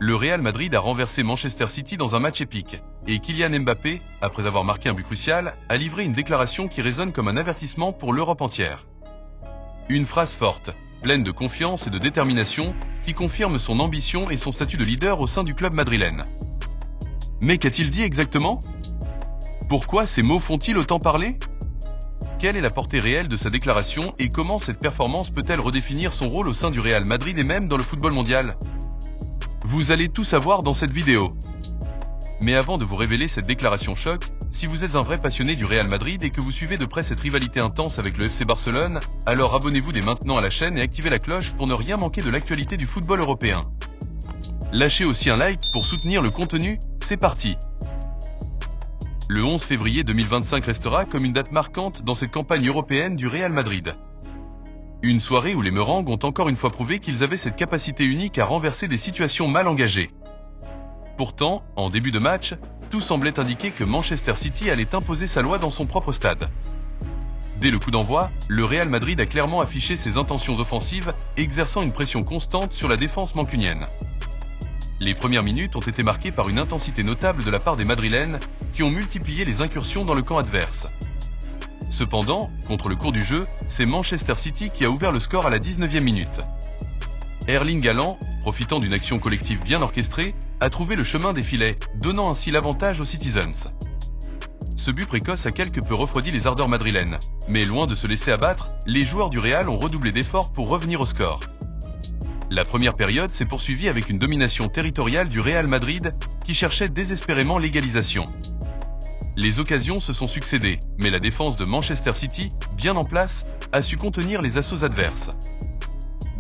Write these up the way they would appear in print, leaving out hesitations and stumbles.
le Real Madrid a renversé Manchester City dans un match épique, et Kylian Mbappé, après avoir marqué un but crucial, a livré une déclaration qui résonne comme un avertissement pour l'Europe entière. Une phrase forte, pleine de confiance et de détermination, qui confirme son ambition et son statut de leader au sein du club madrilène. Mais qu'a-t-il dit exactement? Pourquoi ces mots font-ils autant parler? Quelle est la portée réelle de sa déclaration et comment cette performance peut-elle redéfinir son rôle au sein du Real Madrid et même dans le football mondial? Vous allez tout savoir dans cette vidéo. Mais avant de vous révéler cette déclaration choc, si vous êtes un vrai passionné du Real Madrid et que vous suivez de près cette rivalité intense avec le FC Barcelone, alors abonnez-vous dès maintenant à la chaîne et activez la cloche pour ne rien manquer de l'actualité du football européen. Lâchez aussi un like pour soutenir le contenu, c'est parti! Le 11 février 2025 restera comme une date marquante dans cette campagne européenne du Real Madrid. Une soirée où les Merengues ont encore une fois prouvé qu'ils avaient cette capacité unique à renverser des situations mal engagées. Pourtant, en début de match, tout semblait indiquer que Manchester City allait imposer sa loi dans son propre stade. Dès le coup d'envoi, le Real Madrid a clairement affiché ses intentions offensives, exerçant une pression constante sur la défense mancunienne. Les premières minutes ont été marquées par une intensité notable de la part des Madrilènes, qui ont multiplié les incursions dans le camp adverse. Cependant, contre le cours du jeu, c'est Manchester City qui a ouvert le score à la 19e minute. Erling Haaland, profitant d'une action collective bien orchestrée, a trouvé le chemin des filets, donnant ainsi l'avantage aux Citizens. Ce but précoce a quelque peu refroidi les ardeurs madrilènes, mais loin de se laisser abattre, les joueurs du Real ont redoublé d'efforts pour revenir au score. La première période s'est poursuivie avec une domination territoriale du Real Madrid, qui cherchait désespérément l'égalisation. Les occasions se sont succédé, mais la défense de Manchester City, bien en place, a su contenir les assauts adverses.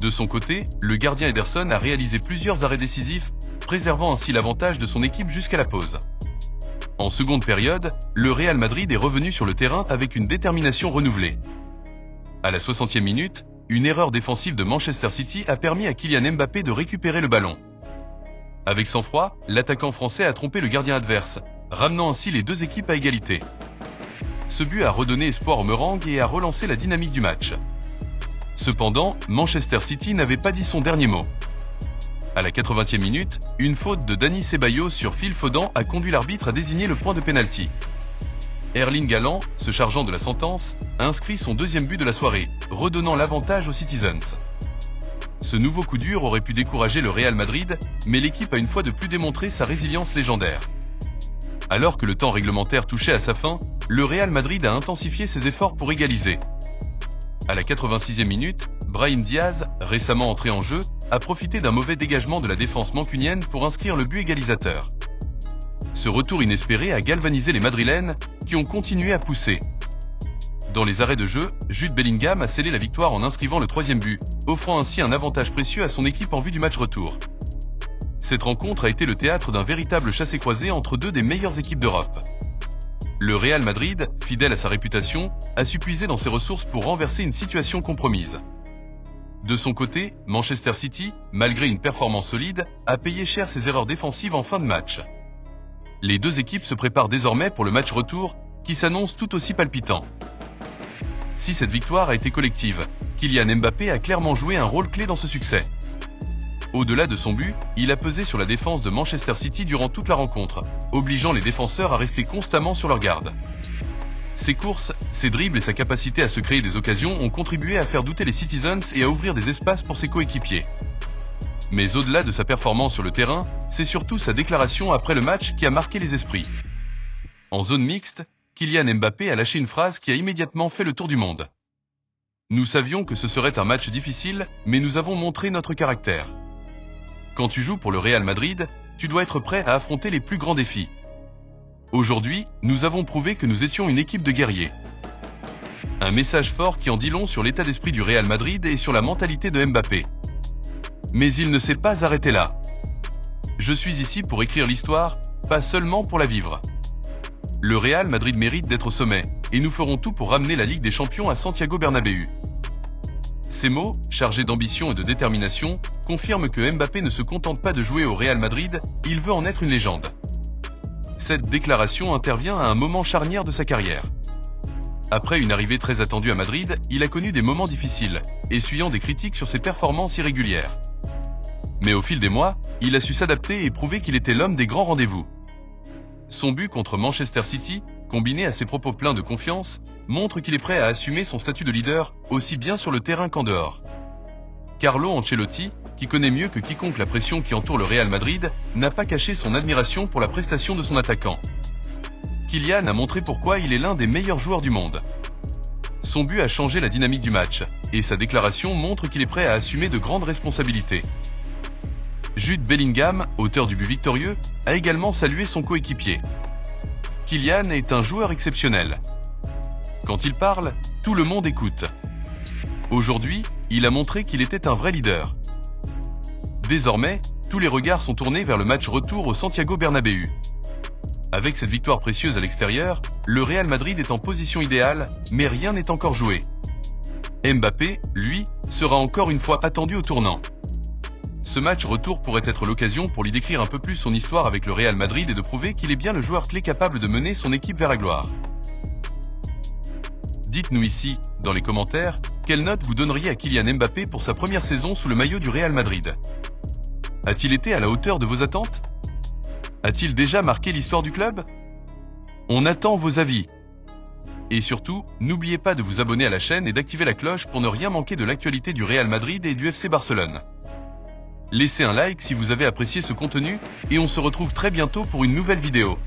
De son côté, le gardien Ederson a réalisé plusieurs arrêts décisifs, préservant ainsi l'avantage de son équipe jusqu'à la pause. En seconde période, le Real Madrid est revenu sur le terrain avec une détermination renouvelée. À la 60e minute, une erreur défensive de Manchester City a permis à Kylian Mbappé de récupérer le ballon. Avec sang-froid, l'attaquant français a trompé le gardien adverse, ramenant ainsi les deux équipes à égalité. Ce but a redonné espoir aux Merengues et a relancé la dynamique du match. Cependant, Manchester City n'avait pas dit son dernier mot. À la 80e minute, une faute de Dani Ceballos sur Phil Foden a conduit l'arbitre à désigner le point de pénalty. Erling Haaland, se chargeant de la sentence, a inscrit son deuxième but de la soirée, redonnant l'avantage aux Citizens. Ce nouveau coup dur aurait pu décourager le Real Madrid, mais l'équipe a une fois de plus démontré sa résilience légendaire. Alors que le temps réglementaire touchait à sa fin, le Real Madrid a intensifié ses efforts pour égaliser. À la 86e minute, Brahim Diaz, récemment entré en jeu, a profité d'un mauvais dégagement de la défense mancunienne pour inscrire le but égalisateur. Ce retour inespéré a galvanisé les Madrilènes, qui ont continué à pousser. Dans les arrêts de jeu, Jude Bellingham a scellé la victoire en inscrivant le troisième but, offrant ainsi un avantage précieux à son équipe en vue du match retour. Cette rencontre a été le théâtre d'un véritable chassé-croisé entre deux des meilleures équipes d'Europe. Le Real Madrid, fidèle à sa réputation, a su puiser dans ses ressources pour renverser une situation compromise. De son côté, Manchester City, malgré une performance solide, a payé cher ses erreurs défensives en fin de match. Les deux équipes se préparent désormais pour le match retour, qui s'annonce tout aussi palpitant. Si cette victoire a été collective, Kylian Mbappé a clairement joué un rôle clé dans ce succès. Au-delà de son but, il a pesé sur la défense de Manchester City durant toute la rencontre, obligeant les défenseurs à rester constamment sur leur garde. Ses courses, ses dribbles et sa capacité à se créer des occasions ont contribué à faire douter les Citizens et à ouvrir des espaces pour ses coéquipiers. Mais au-delà de sa performance sur le terrain, c'est surtout sa déclaration après le match qui a marqué les esprits. En zone mixte, Kylian Mbappé a lâché une phrase qui a immédiatement fait le tour du monde. « Nous savions que ce serait un match difficile, mais nous avons montré notre caractère. Quand tu joues pour le Real Madrid, tu dois être prêt à affronter les plus grands défis. Aujourd'hui, nous avons prouvé que nous étions une équipe de guerriers. » Un message fort qui en dit long sur l'état d'esprit du Real Madrid et sur la mentalité de Mbappé. Mais il ne s'est pas arrêté là. « Je suis ici pour écrire l'histoire, pas seulement pour la vivre. Le Real Madrid mérite d'être au sommet, et nous ferons tout pour ramener la Ligue des Champions à Santiago Bernabéu. » Ces mots, chargés d'ambition et de détermination, confirment que Mbappé ne se contente pas de jouer au Real Madrid, il veut en être une légende. Cette déclaration intervient à un moment charnière de sa carrière. Après une arrivée très attendue à Madrid, il a connu des moments difficiles, essuyant des critiques sur ses performances irrégulières. Mais au fil des mois, il a su s'adapter et prouver qu'il était l'homme des grands rendez-vous. Son but contre Manchester City, combiné à ses propos pleins de confiance, montre qu'il est prêt à assumer son statut de leader, aussi bien sur le terrain qu'en dehors. Carlo Ancelotti, qui connaît mieux que quiconque la pression qui entoure le Real Madrid, n'a pas caché son admiration pour la prestation de son attaquant. Kylian a montré pourquoi il est l'un des meilleurs joueurs du monde. Son but a changé la dynamique du match, et sa déclaration montre qu'il est prêt à assumer de grandes responsabilités. Jude Bellingham, auteur du but victorieux, a également salué son coéquipier. Kylian est un joueur exceptionnel. Quand il parle, tout le monde écoute. Aujourd'hui, il a montré qu'il était un vrai leader. Désormais, tous les regards sont tournés vers le match retour au Santiago Bernabéu. Avec cette victoire précieuse à l'extérieur, le Real Madrid est en position idéale, mais rien n'est encore joué. Mbappé, lui, sera encore une fois attendu au tournant. Ce match retour pourrait être l'occasion pour lui décrire un peu plus son histoire avec le Real Madrid et de prouver qu'il est bien le joueur clé capable de mener son équipe vers la gloire. Dites-nous ici, dans les commentaires, quelle note vous donneriez à Kylian Mbappé pour sa première saison sous le maillot du Real Madrid? A-t-il été à la hauteur de vos attentes? A-t-il déjà marqué l'histoire du club? On attend vos avis. Et surtout, n'oubliez pas de vous abonner à la chaîne et d'activer la cloche pour ne rien manquer de l'actualité du Real Madrid et du FC Barcelone. Laissez un like si vous avez apprécié ce contenu, et on se retrouve très bientôt pour une nouvelle vidéo.